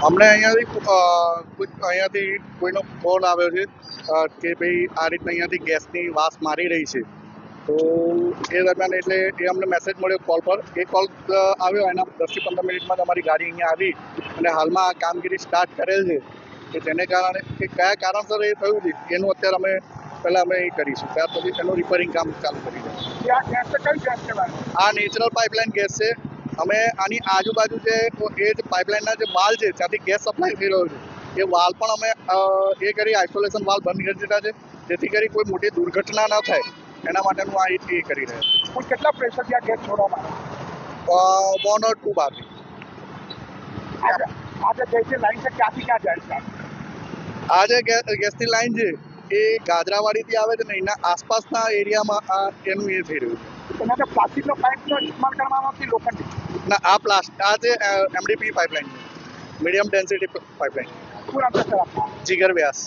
અમને અહીંયાથી કોઈનો કોલ આવ્યો છે કે ભાઈ આ રીતના અહીંયાથી ગેસની વાસ મારી રહી છે. તો એ દરમિયાન એટલે એ અમને મેસેજ મળ્યો કોલ પર. એ કોલ આવ્યો એના 10 થી 15 મિનિટમાં જ અમારી ગાડી અહીંયા આવી અને હાલમાં આ કામગીરી સ્ટાર્ટ કરેલ છે. કે જેને કારણે કે કયા કારણસર એ થયું છે એનું અત્યારે અમે પહેલાં અમે એ કરીશું. ત્યાર પછી તેનું રિપેરિંગ કામ ચાલુ કરી દઈશું. આ નેચરલ પાઇપલાઇન ગેસ છે. અમે આની આજુબાજુ જે એ જ પાઇપલાઇનના જે વાલ છે ત્યાંથી ગેસ સપ્લાય થઈ રહ્યો છે. એ વાલ પણ અમે એ કરી આઇસોલેશન વાલ બંધ કરી દીધા છે, જેથી કરી કોઈ મોટી દુર્ઘટના ન થાય એના માટેનું આ એ કરી રહ્યા છે. કેટલા પ્રેશર ત્યાં ગેસ છોડવામાં 1 or 2 બાર. આ જે ગેસની લાઈન છે ક્યાંથી ક્યાં જાય છે? આ જે ગેસની લાઈન છે એ ગાજરાવાડીથી આવે છે ને એના આસપાસના એરિયામાં આ એનું એ થઈ રહ્યું છે. એના તો પ્લાસ્ટિકનો પાઇપનો ઇસ્તેમાલ કરવામાં આવતી લોખંડી ના, આ જે MDP પાઇપલાઇન છે, મીડિયમ ડેન્સિટી પાઇપલાઇન. શું નામ છે સર આપનું? જીગર વ્યાસ.